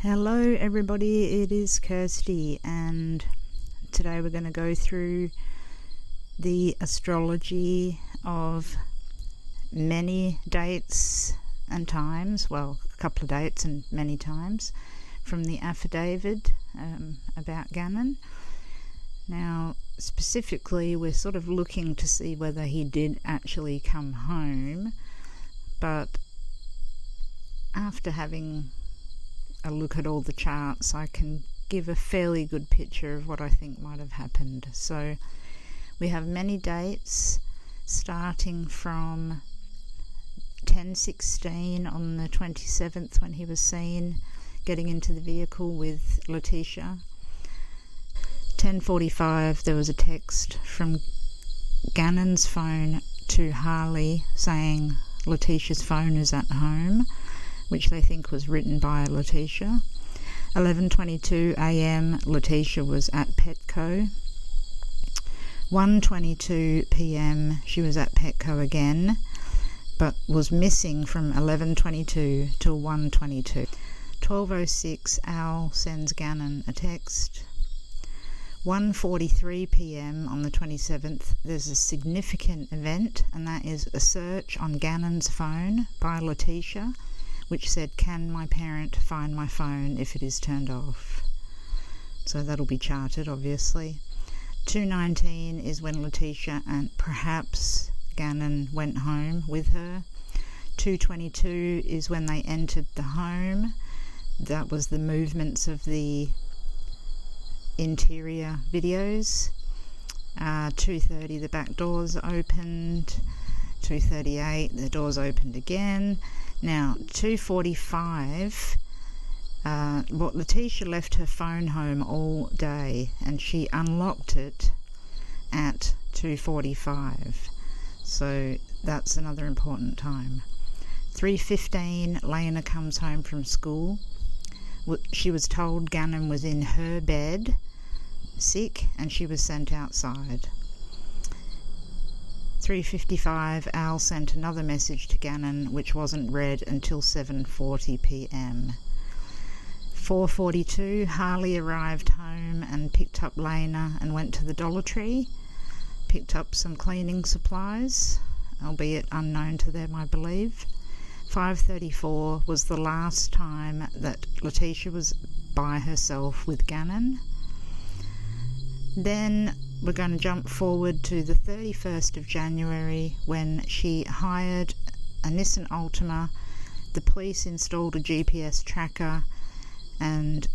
Hello everybody, it is Kirsty, and today we're going to go through the astrology of many dates and times, well, a couple of dates and many times, from the affidavit about Gannon. Now, specifically, we're sort of looking to see whether he did actually come home, but after having a look at all the charts, I can give a fairly good picture of what I think might have happened. So we have many dates starting from 10:16 on the 27th, when he was seen getting into the vehicle with Letecia. 10:45 there was a text from Gannon's phone to Harley saying Letecia's phone is at home, which they think was written by Letecia. 11:22 a.m. Letecia was at Petco. 1:22 p.m. she was at Petco again, but was missing from 11:22 till 1:22. 12:06 Al sends Gannon a text. 1:43 p.m. on the 27th there's a significant event, and that is a search on Gannon's phone by Letecia, which said, "Can my parent find my phone if it is turned off?" So that'll be charted, obviously. 2:19 is when Letecia and perhaps Gannon went home with her. 2:22 is when they entered the home. That was the movements of the interior videos. 2:30 the back doors opened. 2:38 the doors opened again. Now, 2:45, Letecia left her phone home all day, and she unlocked it at 2:45. So that's another important time. 3:15, Lena comes home from school. She was told Gannon was in her bed, sick, and she was sent outside. 3:55, Al sent another message to Gannon, which wasn't read until 7:40 p.m. 4:42, Harley arrived home and picked up Lena and went to the Dollar Tree, picked up some cleaning supplies, albeit unknown to them, I believe. 5:34 was the last time that Letecia was by herself with Gannon. Then we're going to jump forward to the 31st of January, when she hired a Nissan Altima. The police installed a GPS tracker, and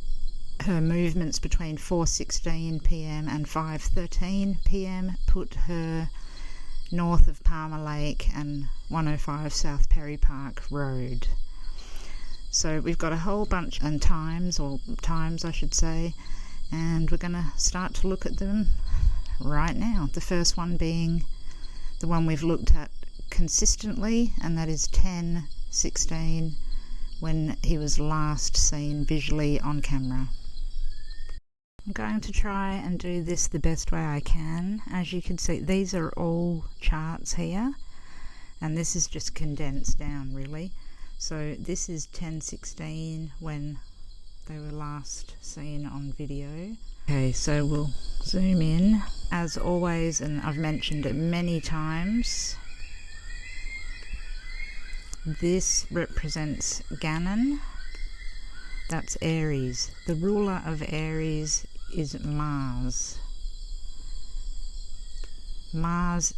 her movements between 4:16 p.m. and 5:13 p.m. put her north of Palmer Lake and 105 South Perry Park Road. So we've got a whole bunch of times I should say, and we're going to start to look at them right now. The first one being the one we've looked at consistently, and that is 10:16, when he was last seen visually on camera. I'm going to try and do this the best way I can. As you can see, these are all charts here, and this is just condensed down really. So this is 10:16 when they were last seen on video. Okay, so we'll zoom in. As always, and I've mentioned it many times, this represents Gannon. That's Aries. The ruler of Aries is Mars. Mars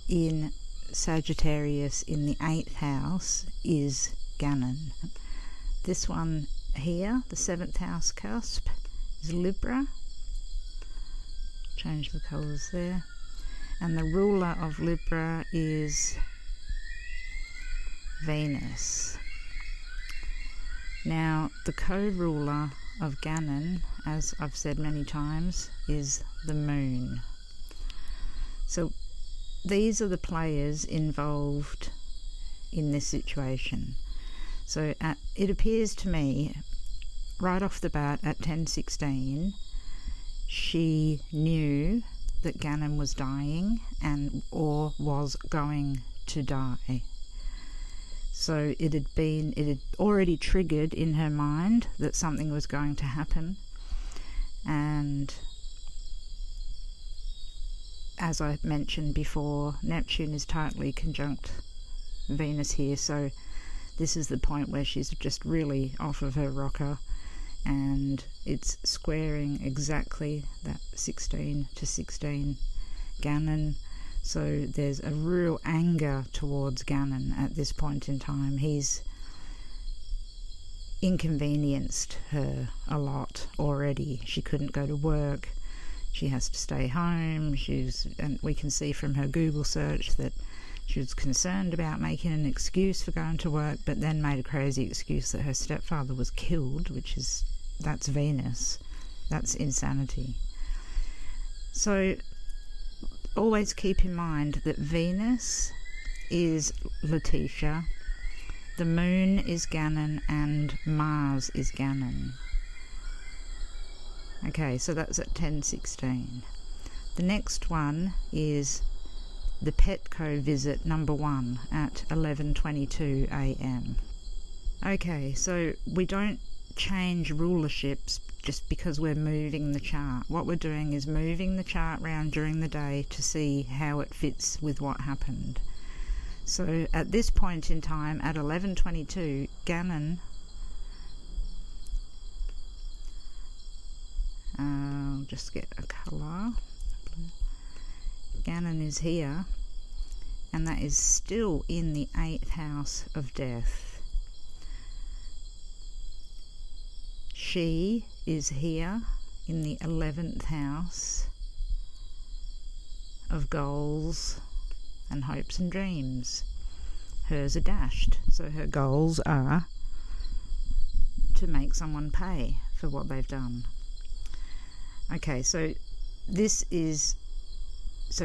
in Sagittarius in the 8th house is Gannon. This one here, the 7th house cusp, is Libra. Change the colours there. And the ruler of Libra is Venus. Now, the co-ruler of Gannon, as I've said many times, is the Moon. So these are the players involved in this situation. So it appears to me, right off the bat at 10:16, she knew that Gannon was dying or was going to die. So it had already triggered in her mind that something was going to happen. And as I mentioned before, Neptune is tightly conjunct Venus here, so this is the point where she's just really off of her rocker, and it's squaring exactly that 16 to 16 Gannon. So there's a real anger towards Gannon at this point in time. He's inconvenienced her a lot already. She couldn't go to work. She has to stay home. And we can see from her Google search that she was concerned about making an excuse for going to work, but then made a crazy excuse that her stepfather was killed, that's Venus. That's insanity. So always keep in mind that Venus is Letecia, the Moon is Gannon, and Mars is Gannon. Okay, so that's at 10:16. The next one is the Petco visit number 1 at 11:22 a.m. Okay, so we don't change rulerships just because we're moving the chart. What we're doing is moving the chart around during the day to see how it fits with what happened. So at this point in time, at 11:22, Gannon, I'll just get a colour. Gannon is here, and that is still in the 8th house of death. She is here in the 11th house of goals and hopes and dreams. Hers are dashed, so her goals are to make someone pay for what they've done. Okay, so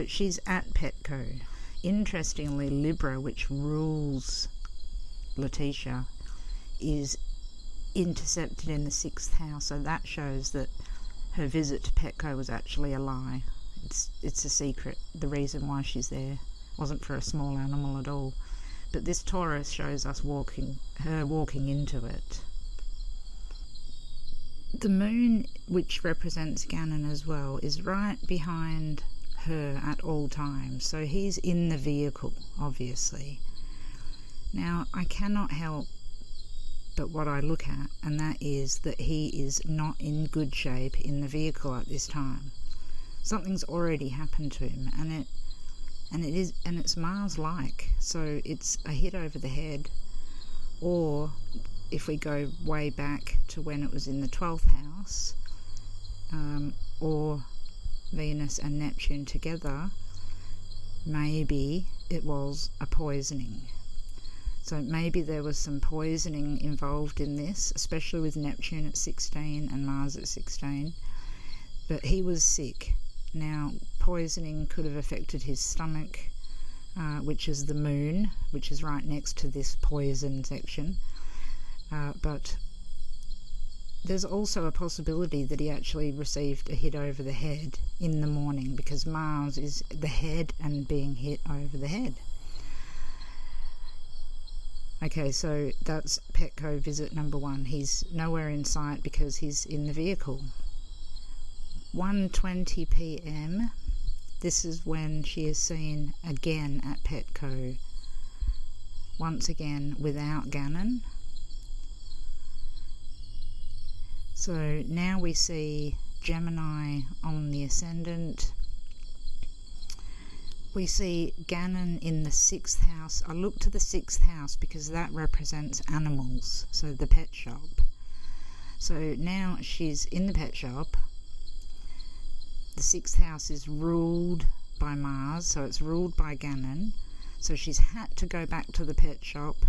she's at Petco. Interestingly, Libra, which rules Letecia, is intercepted in the 6th house, so that shows that her visit to Petco was actually a lie. It's a secret. The reason why she's there wasn't for a small animal at all. But this Taurus shows us her walking into it. The Moon, which represents Gannon as well, is right behind her at all times. So he's in the vehicle, obviously. Now, I cannot help but what I look at, and that is that he is not in good shape in the vehicle at this time. Something's already happened to him, and it's Mars-like, so it's a hit over the head, or if we go way back to when it was in the 12th house, or Venus and Neptune together, maybe it was a poisoning. So maybe there was some poisoning involved in this, especially with Neptune at 16 and Mars at 16. But he was sick. Now, poisoning could have affected his stomach, which is the Moon, which is right next to this poison section. But there's also a possibility that he actually received a hit over the head in the morning, because Mars is the head and being hit over the head. Okay, so that's Petco visit number 1. He's nowhere in sight because he's in the vehicle. 1:20 p.m. This is when she is seen again at Petco. Once again without Gannon. So now we see Gemini on the ascendant. We see Gannon in the 6th house. I look to the 6th house because that represents animals, so the pet shop. So now she's in the pet shop. The 6th house is ruled by Mars, so it's ruled by Gannon. So she's had to go back to the pet shop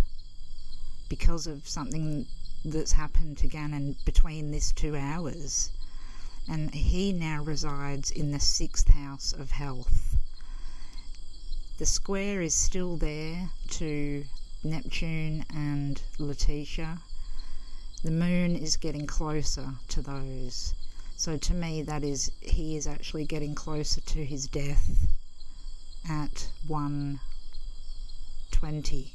because of something that's happened to Gannon between this 2 hours. And he now resides in the 6th house of health. The square is still there to Neptune and Letecia. The Moon is getting closer to those. So to me, that is, he is actually getting closer to his death at 1:20.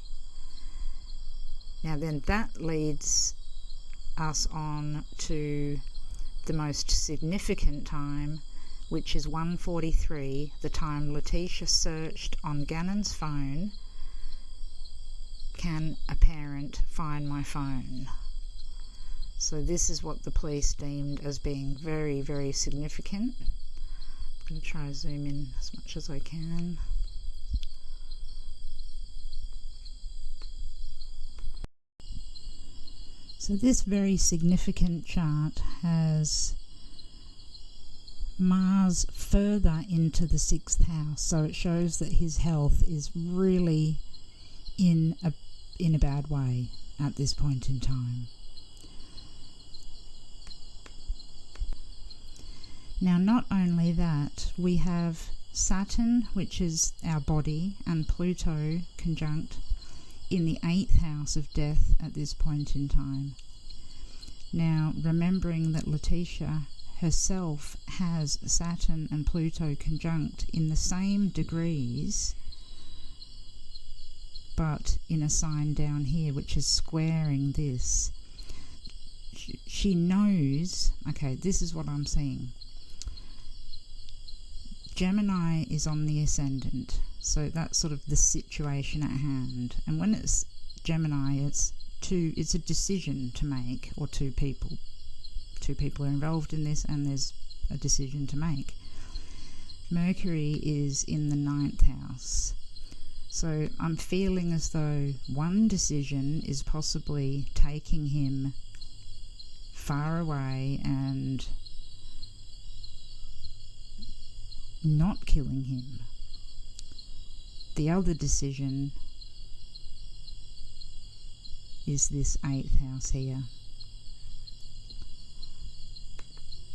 Now then, that leads us on to the most significant time, which is 1:43, the time Letecia searched on Gannon's phone. Can a parent find my phone? So this is what the police deemed as being very, very significant. I'm going to try to zoom in as much as I can. So this very significant chart has Mars further into the 6th house, so it shows that his health is really in a bad way at this point in time. Now, not only that, we have Saturn, which is our body, and Pluto conjunct in the 8th house of death at this point in time. Now, remembering that Letecia herself has Saturn and Pluto conjunct in the same degrees, but in a sign down here which is squaring this. She knows, okay, this is what I'm seeing. Gemini is on the ascendant, so that's sort of the situation at hand. And when it's Gemini, it's a decision to make, or two people are involved in this, and there's a decision to make. Mercury is in the 9th house, so I'm feeling as though one decision is possibly taking him far away and not killing him. The other decision is this 8th house here,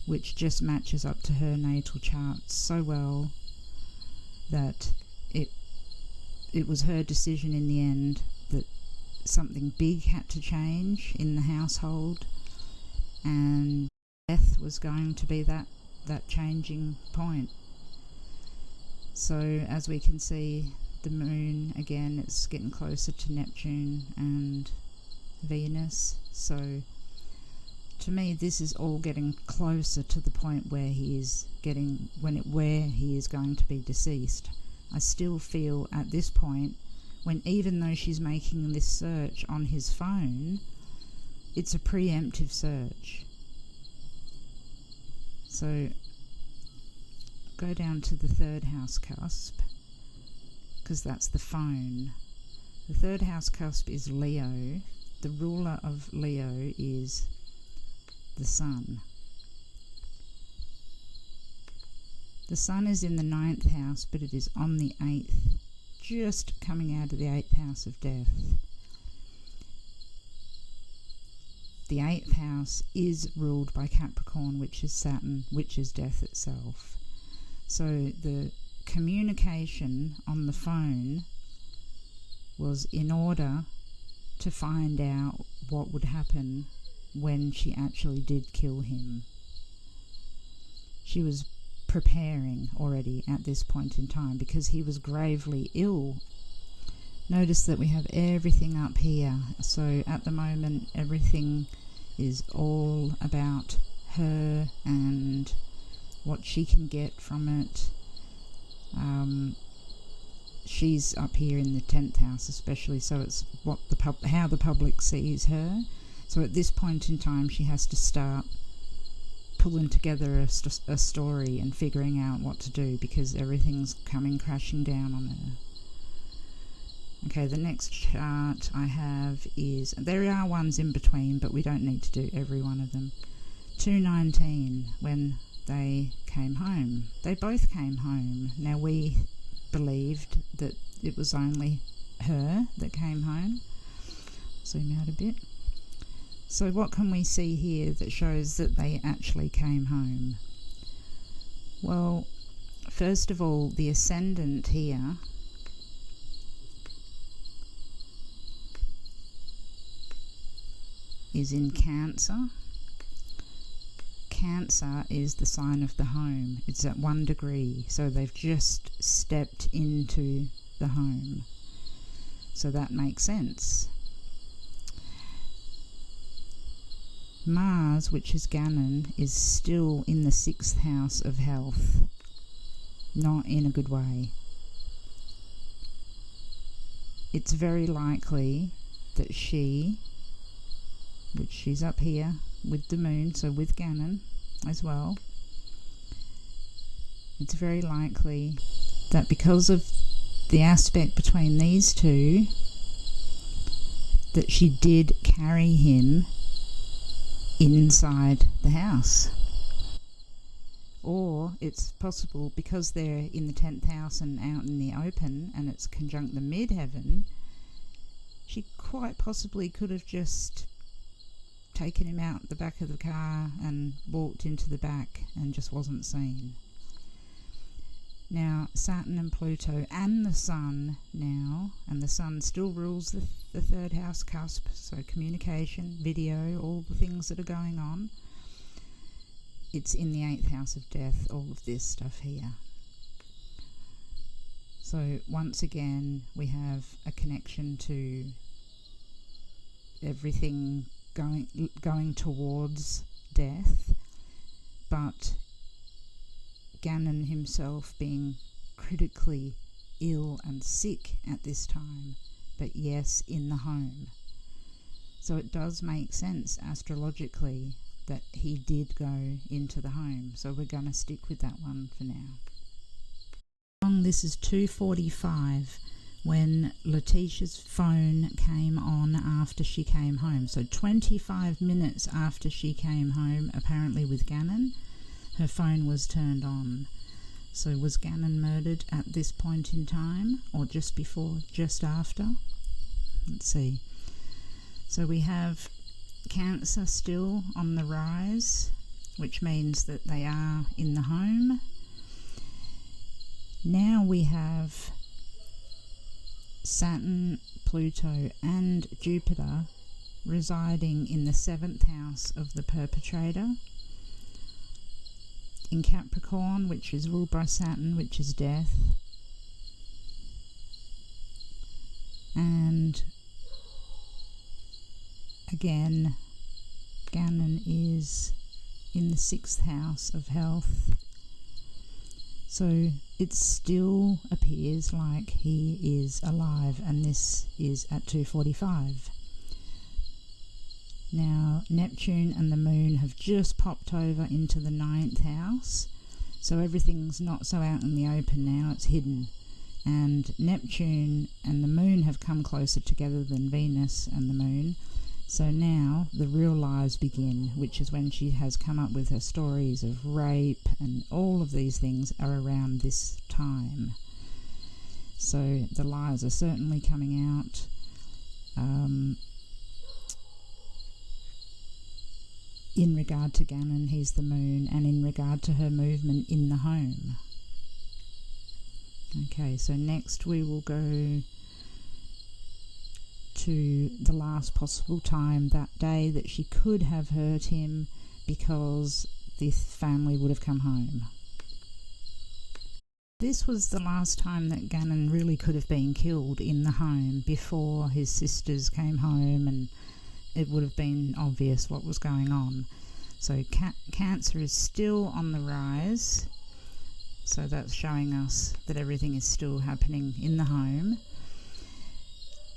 which just matches up to her natal chart so well that it was her decision in the end that something big had to change in the household, and death was going to be that changing point. So as we can see, the moon again, it's getting closer to Neptune and Venus, so to me this is all getting closer to the point where he is going to be deceased. I still feel at this point, when even though she's making this search on his phone, it's a preemptive search. So go down to the 3rd house cusp, because that's the phone. The 3rd house cusp is Leo. The ruler of Leo is the Sun. The Sun is in the 9th house, but it is on the 8th, just coming out of the 8th house of death. The 8th house is ruled by Capricorn, which is Saturn, which is death itself. So the communication on the phone was in order to find out what would happen when she actually did kill him. She was preparing already at this point in time because he was gravely ill. Notice that we have everything up here. So at the moment everything is all about her and what she can get from it. She's up here in the 10th house especially, so it's what how the public sees her. So at this point in time she has to start pulling together a story and figuring out what to do, because everything's coming crashing down on her. Okay, the next chart I have is, there are ones in between, but we don't need to do every one of them. 219, when they came home. They both came home. Now we believed that it was only her that came home. Zoom out a bit. So what can we see here that shows that they actually came home? Well, first of all, the ascendant here is in Cancer. Cancer is the sign of the home. It's at 1 degree, so they've just stepped into the home. So that makes sense. Mars, which is Gannon, is still in the 6th house of health. Not in a good way. It's very likely that she, which she's up here with the moon, so with Gannon as well, it's very likely that because of the aspect between these two, that she did carry him inside the house. Or it's possible because they're in the 10th house and out in the open and it's conjunct the midheaven, she quite possibly could have just taken him out the back of the car and walked into the back and just wasn't seen. Now, Saturn and Pluto and the Sun now, and the Sun still rules the 3rd house cusp, so communication, video, all the things that are going on. It's in the 8th house of death, all of this stuff here. So once again, we have a connection to everything going towards death, but Gannon himself being critically ill and sick at this time, but yes, in the home. So it does make sense astrologically that he did go into the home, so we're going to stick with that one for now. This is 2:45 when Letecia's phone came on after she came home. So 25 minutes after she came home, apparently with Gannon, her phone was turned on. So was Gannon murdered at this point in time, or just before, just after? Let's see. So we have Cancer still on the rise, which means that they are in the home. Now we have Saturn, Pluto and Jupiter residing in the 7th house of the perpetrator, in Capricorn, which is ruled by Saturn, which is death, and again Gannon is in the 6th house of health, so it still appears like he is alive, and this is at 2:45. Now Neptune and the moon have just popped over into the 9th house, so everything's not so out in the open now, it's hidden. And Neptune and the moon have come closer together than Venus and the moon, so now the real lies begin, which is when she has come up with her stories of rape, and all of these things are around this time. So the lies are certainly coming out. In regard to Gannon, he's the moon, and in regard to her movement in the home. Okay, so next we will go to the last possible time that day that she could have hurt him, because this family would have come home. This was the last time that Gannon really could have been killed in the home, before his sisters came home and it would have been obvious what was going on. So Cancer is still on the rise, so that's showing us that everything is still happening in the home.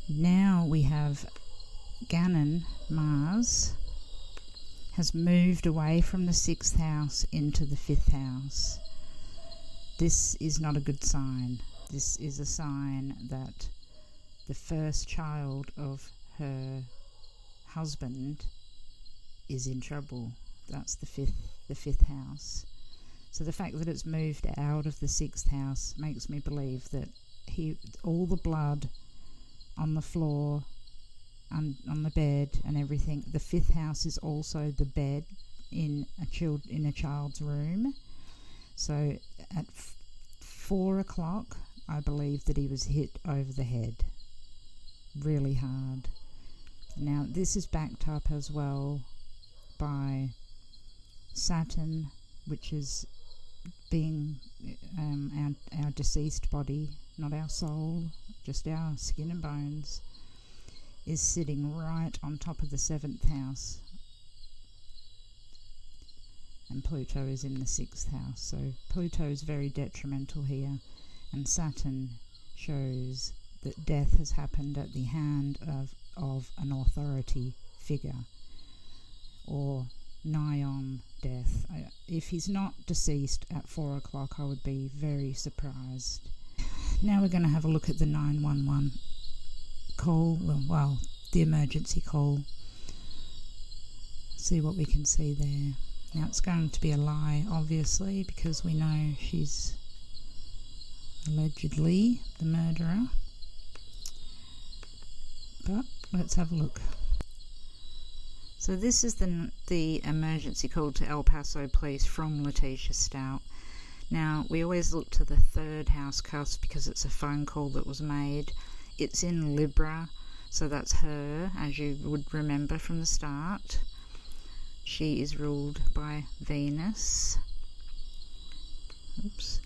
Now we have Gannon, Mars, has moved away from the 6th house into the 5th house. This is not a good sign. This is a sign that the first child of her husband is in trouble. That's the fifth house. So the fact that it's moved out of the 6th house makes me believe that all the blood on the floor and on the bed and everything, the 5th house is also the bed in a child's room. So at 4 o'clock, I believe that he was hit over the head really hard. Now this is backed up as well by Saturn, which is being our deceased body, not our soul, just our skin and bones, is sitting right on top of the 7th house and Pluto is in the 6th house. So Pluto is very detrimental here, and Saturn shows that death has happened at the hand of an authority figure, or nigh on death. If he's not deceased at 4 o'clock, I would be very surprised. Now we're going to have a look at the 911 call, well, the emergency call. See what we can see there. Now it's going to be a lie, obviously, because we know she's allegedly the murderer. But let's have a look. So this is the emergency call to El Paso Police from Letecia Stout. Now, we always look to the 3rd house cusp because it's a phone call that was made. It's in Libra, so that's her, as you would remember from the start. She is ruled by Venus. Oops.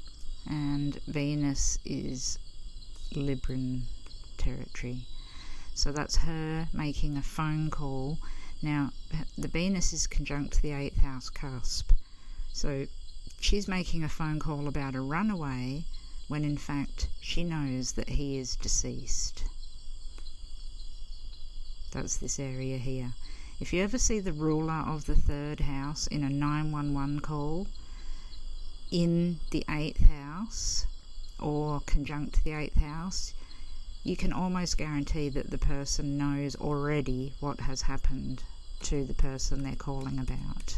And Venus is Libran territory. So that's her making a phone call. Now, the Venus is conjunct the 8th house cusp. So she's making a phone call about a runaway when in fact she knows that he is deceased. That's this area here. If you ever see the ruler of the 3rd house in a 911 call in the 8th house or conjunct the 8th house, you can almost guarantee that the person knows already what has happened to the person they're calling about.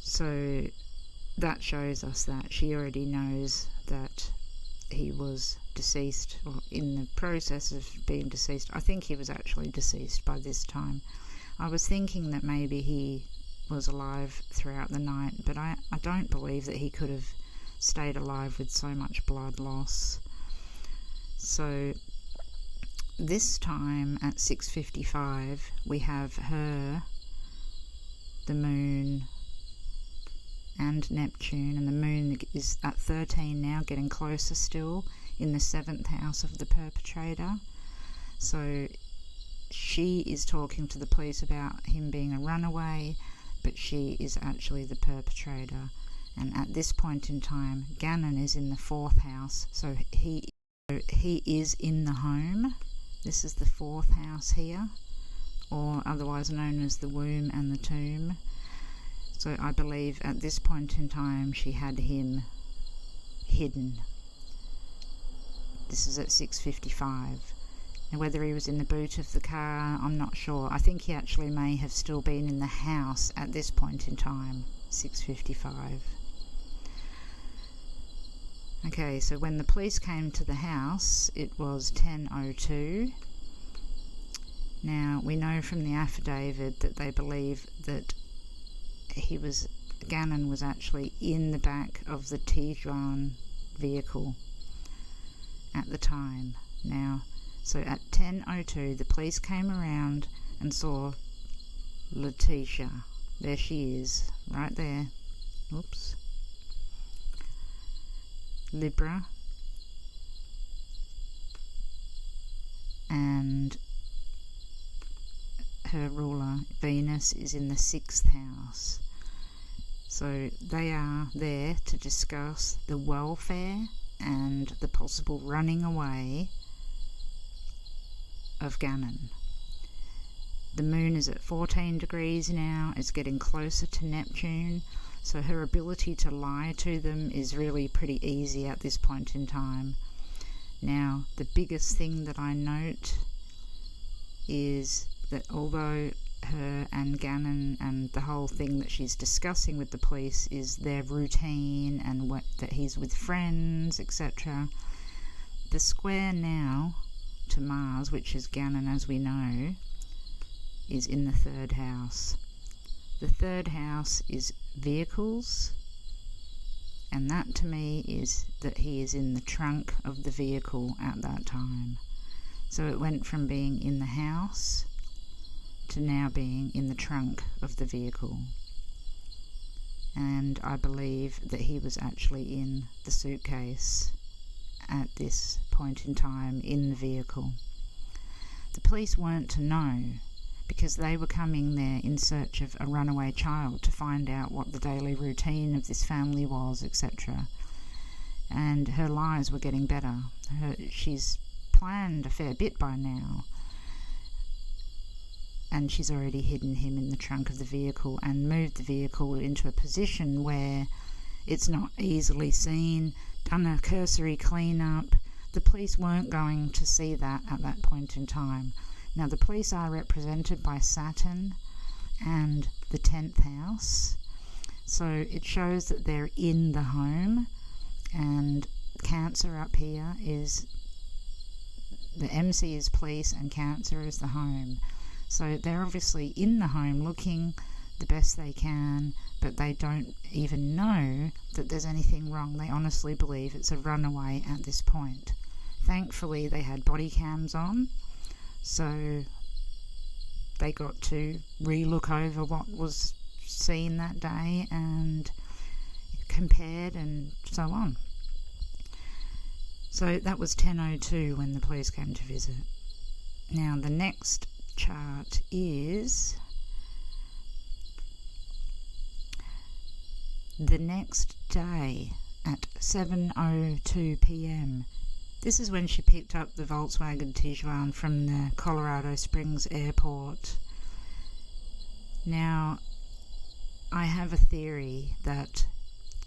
So that shows us that she already knows that he was deceased, or in the process of being deceased. I think he was actually deceased by this time. I was thinking that maybe he was alive throughout the night, but I don't believe that he could have stayed alive with so much blood loss. So this time at 6:55 we have her, the moon and Neptune, and the moon is at 13 now, getting closer still, in the 7th house of the perpetrator. So she is talking to the police about him being a runaway, but she is actually the perpetrator. And at this point in time, Gannon is in the 4th house, so he is in the home. This is the 4th house here, or otherwise known as the womb and the tomb. So I believe at this point in time she had him hidden. This is at 6:55. Now whether he was in the boot of the car, I'm not sure. I think he actually may have still been in the house at this point in time, 6:55. Okay, so when the police came to the house, it was 10:02. Now, we know from the affidavit that they believe that Gannon was actually in the back of the Tijuan vehicle at the time. Now, so at 10:02, the police came around and saw Letecia. There she is, right there. Oops. Libra, and her ruler Venus is in the 6th house. So they are there to discuss the welfare and the possible running away of Gannon. The moon is at 14 degrees now. It's getting closer to Neptune. So her ability to lie to them is really pretty easy at this point in time. Now, the biggest thing that I note is that although her and Gannon and the whole thing that she's discussing with the police is their routine and that he's with friends, etc., the square now to Mars, which is Gannon as we know, is in the 3rd house. The 3rd house is vehicles, and that to me is that he is in the trunk of the vehicle at that time. So it went from being in the house to now being in the trunk of the vehicle. And I believe that he was actually in the suitcase at this point in time in the vehicle. The police weren't to know because they were coming there in search of a runaway child to find out what the daily routine of this family was, etc. And her lies were getting better. She's planned a fair bit by now, and she's already hidden him in the trunk of the vehicle and moved the vehicle into a position where it's not easily seen, done a cursory clean-up. The police weren't going to see that at that point in time. Now, the police are represented by Saturn and the 10th house, so it shows that they're in the home, and Cancer up here is, the MC is police and Cancer is the home. So they're obviously in the home looking the best they can, but they don't even know that there's anything wrong. They honestly believe it's a runaway at this point. Thankfully, they had body cams on, so they got to re-look over what was seen that day and compared and so on. So that was 10:02 when the police came to visit. Now the next chart is the next day at 7:02 p.m. This is when she picked up the Volkswagen Tiguan from the Colorado Springs airport. Now, I have a theory that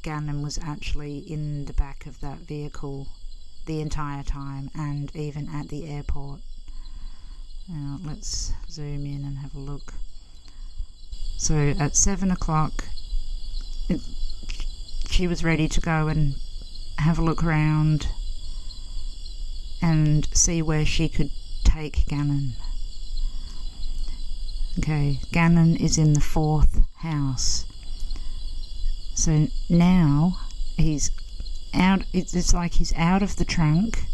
Gannon was actually in the back of that vehicle the entire time, and even at the airport. Now let's zoom in and have a look. So at 7 o'clock she was ready to go and have a look around and see where she could take Gannon. Okay, Gannon is in the 4th house. So now he's out, it's like he's out of the trunk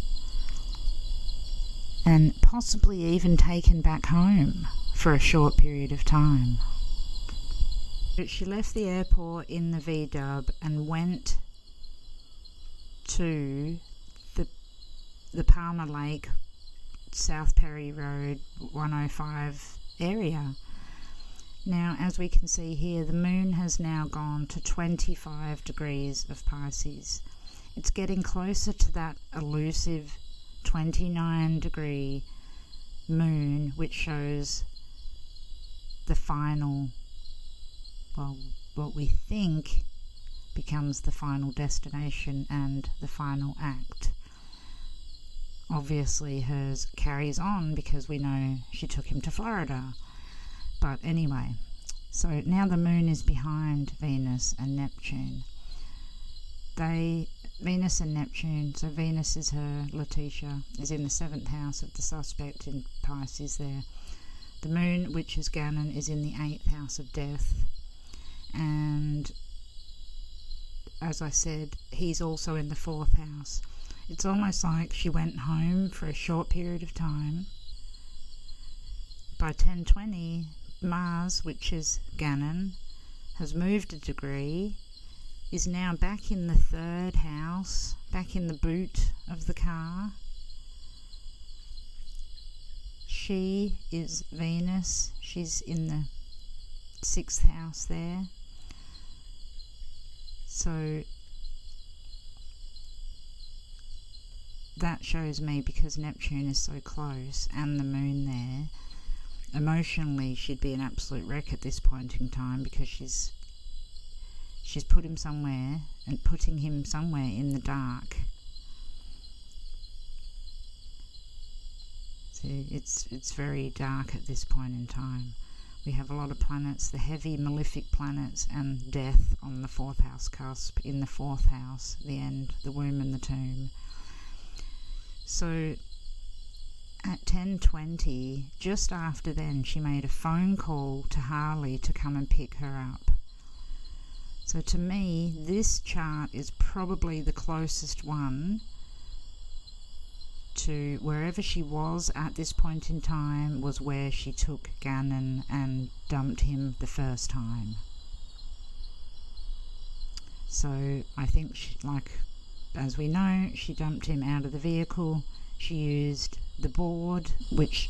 and possibly even taken back home for a short period of time. She left the airport in the V-dub and went to the Palmer Lake, South Perry Road, 105 area. Now, as we can see here, the moon has now gone to 25 degrees of Pisces. It's getting closer to that elusive 29-degree moon, which shows the final, well, what we think becomes the final destination and the final act. Obviously hers carries on because we know she took him to Florida. But anyway, so now the moon is behind Venus and Neptune. Venus and Neptune, so Venus is her, Letecia, is in the 7th house of the suspect in Pisces there. The moon, which is Gannon, is in the 8th house of death. And as I said, he's also in the 4th house. It's almost like she went home for a short period of time. By 10:20, Mars, which is Gannon, has moved a degree, is now back in the 3rd house, back in the boot of the car. She is Venus, she's in the 6th house there. So that shows me, because Neptune is so close and the moon there, emotionally she'd be an absolute wreck at this point in time, because she's put him somewhere and putting him somewhere in the dark. See, it's very dark at this point in time. We have a lot of planets, the heavy malefic planets, and death on the 4th house cusp, in the 4th house, the end, the womb and the tomb. So at 10:20, just after then, she made a phone call to Harley to come and pick her up. So to me, this chart is probably the closest one to wherever she was at this point in time, was where she took Gannon and dumped him the first time. So I think she, like, as we know, she dumped him out of the vehicle. She used the board, which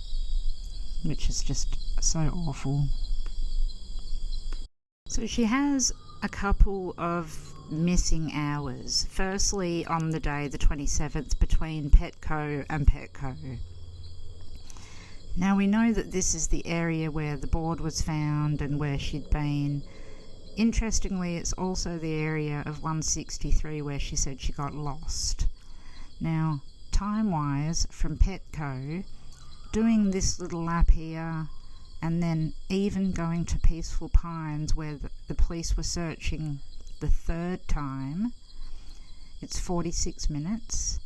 which is just so awful. So she has a couple of missing hours. Firstly, on the day, the 27th, between Petco and Petco. Now we know that this is the area where the board was found and where she'd been. Interestingly, it's also the area of 163 where she said she got lost. Now, time-wise, from Petco, doing this little lap here, and then even going to Peaceful Pines where the police were searching the third time, it's 46 minutes.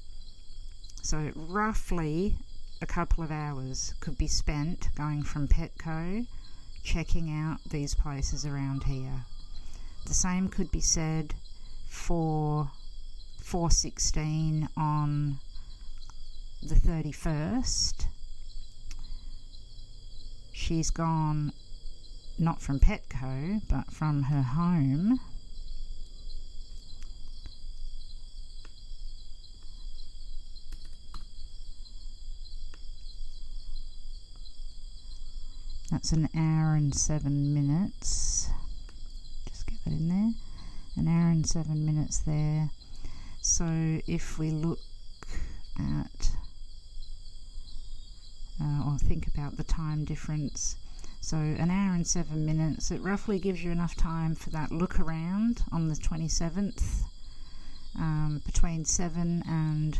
So roughly a couple of hours could be spent going from Petco, checking out these places around here. The same could be said for 416 on the 31st. She's gone not from Petco but from her home. That's an hour and 7 minutes. Just get that in there. An hour and 7 minutes there. So if we look at or think about the time difference, so an hour and 7 minutes, it roughly gives you enough time for that look around on the 27th, between 7 and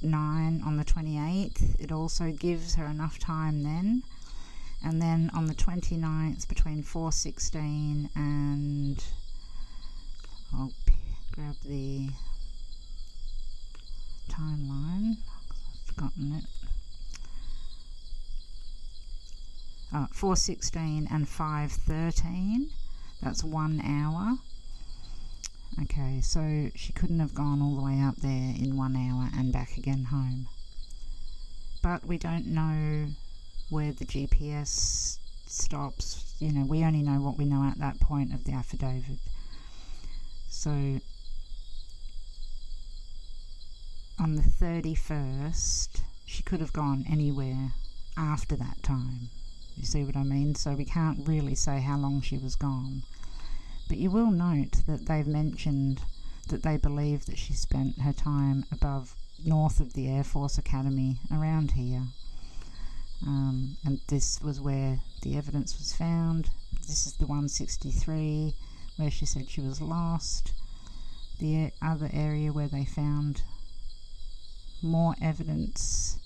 9 on the 28th. It also gives her enough time then. And then on the 29th, between 4:16 and, I'll grab the timeline, I've forgotten it. 4:16 and 5:13, that's 1 hour. Okay, so she couldn't have gone all the way up there in 1 hour and back again home. But we don't know where the GPS stops. You know, we only know what we know at that point of the affidavit. So on the 31st, she could have gone anywhere after that time. You see what I mean? So we can't really say how long she was gone. But you will note that they've mentioned that they believe that she spent her time north of the Air Force Academy, around here. And this was where the evidence was found. This is the 163 where she said she was lost. The other area where they found more evidence,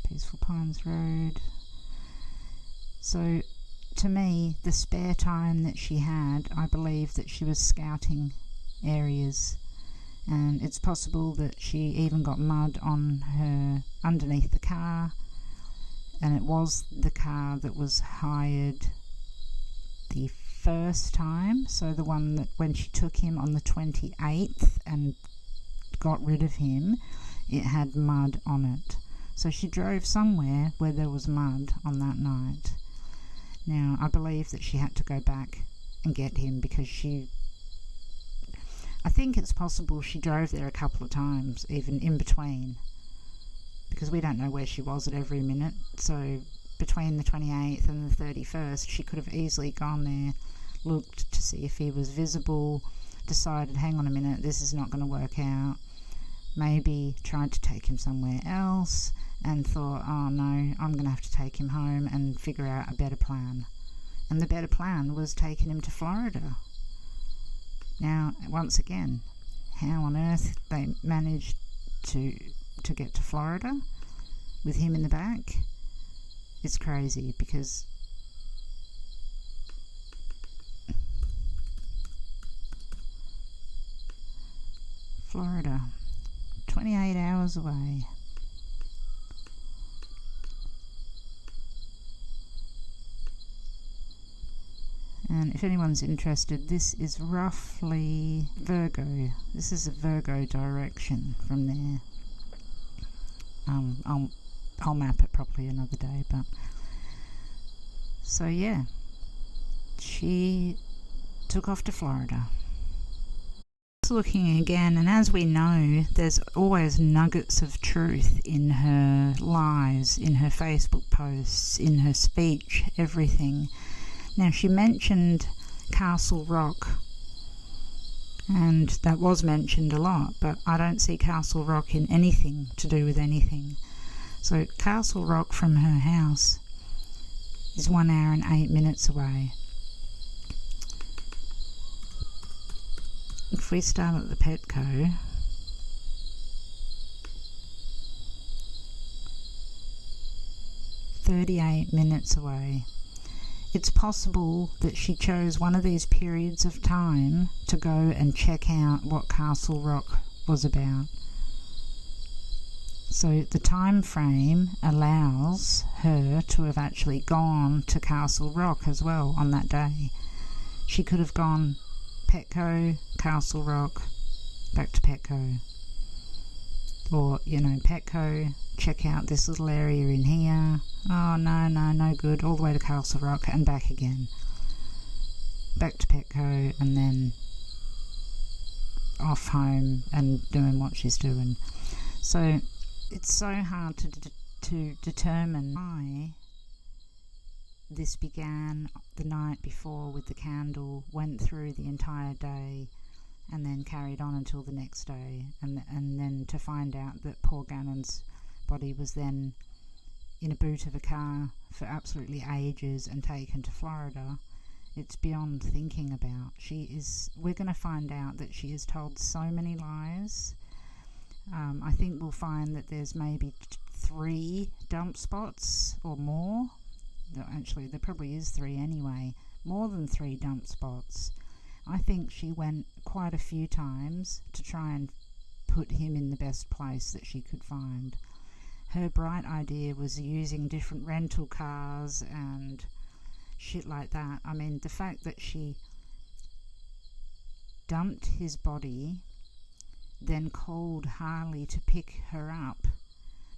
Peaceful Pines Road. So to me, the spare time that she had, I believe that she was scouting areas, and it's possible that she even got mud on her underneath the car, and it was the car that was hired the first time, so the one that when she took him on the 28th and got rid of him, it had mud on it. So she drove somewhere where there was mud on that night. Now, I believe that she had to go back and get him because I think it's possible she drove there a couple of times, even in between, because we don't know where she was at every minute. So between the 28th and the 31st, she could have easily gone there, looked to see if he was visible, decided, hang on a minute, this is not going to work out, maybe tried to take him somewhere else, and thought, oh no, I'm going to have to take him home and figure out a better plan. And the better plan was taking him to Florida. Now, once again, how on earth they managed to get to Florida with him in the back, it's crazy, because Florida, 28 hours away. And if anyone's interested, this is roughly Virgo. This is a Virgo direction from there. I'll map it properly another day, but so yeah, she took off to Florida. Looking again, and as we know, there's always nuggets of truth in her lies, in her Facebook posts, in her speech, everything. Now, she mentioned Castle Rock, and that was mentioned a lot, but I don't see Castle Rock in anything to do with anything. So Castle Rock from her house is 1 hour and 8 minutes away. If we start at the Petco, "38 minutes away." It's possible that she chose one of these periods of time to go and check out what Castle Rock was about. So the time frame allows her to have actually gone to Castle Rock as well on that day. She could have gone Petco, Castle Rock, back to Petco. Or, Petco, check out this little area in here. Oh, no good. All the way to Castle Rock and back again. Back to Petco and then off home and doing what she's doing. So it's so hard to determine why this began the night before with the candle, went through the entire day, and then carried on until the next day, and then to find out that poor Gannon's body was then in a boot of a car for absolutely ages and taken to Florida. It's beyond thinking about. We're going to find out that she has told so many lies. I think we'll find that there's maybe 3 dump spots or more. Actually, there probably is 3 anyway. More than 3 dump spots. I think she went quite a few times to try and put him in the best place that she could find. Her bright idea was using different rental cars and shit like that. I mean, the fact that she dumped his body, then called Harley to pick her up,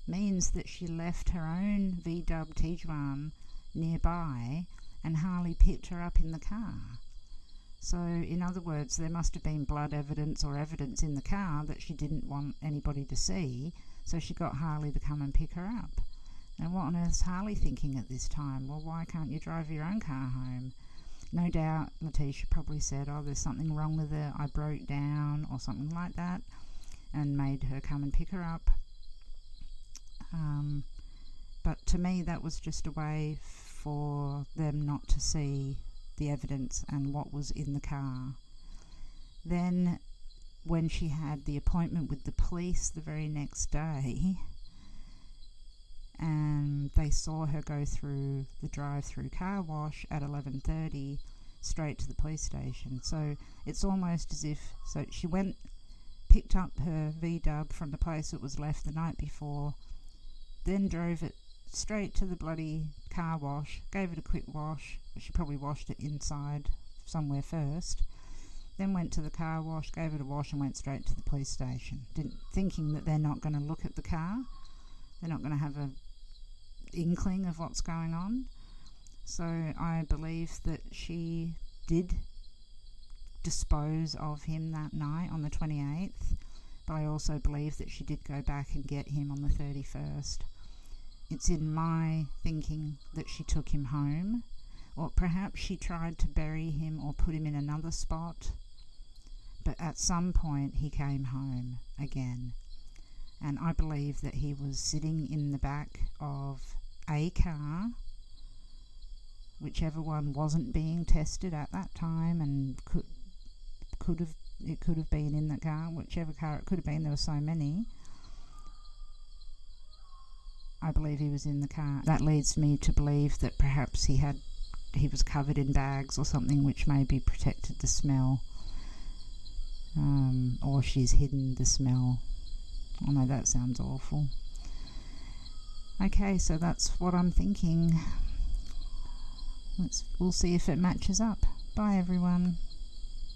means that she left her own VW Tiguan nearby and Harley picked her up in the car. So, in other words, there must have been blood evidence or evidence in the car that she didn't want anybody to see, so she got Harley to come and pick her up. And what on earth's Harley thinking at this time? Well, why can't you drive your own car home? No doubt Letecia probably said, oh, there's something wrong with it, I broke down, or something like that, and made her come and pick her up. But to me, that was just a way for them not to see the evidence and what was in the car. Then, when she had the appointment with the police the very next day, and they saw her go through the drive-through car wash at 11:30 straight to the police station. So it's almost as if, so she went, picked up her VW from the place it was left the night before, then drove it straight to the bloody car wash, gave it a quick wash. She probably washed it inside somewhere first, then went to the car wash, gave it a wash, and went straight to the police station, thinking that they're not going to look at the car, they're not going to have an inkling of what's going on. So I believe that she did dispose of him that night on the 28th, but I also believe that she did go back and get him on the 31st. It's in my thinking that she took him home, or perhaps she tried to bury him or put him in another spot, but at some point he came home again. And I believe that he was sitting in the back of a car, whichever one wasn't being tested at that time, and could have been in the car, whichever car it could have been. There were so many. I believe he was in the car. That leads me to believe that perhaps he was covered in bags or something, which maybe protected the smell, or she's hidden the smell. I know that sounds awful. Okay, so that's what I'm thinking. We'll see if it matches up. Bye, everyone.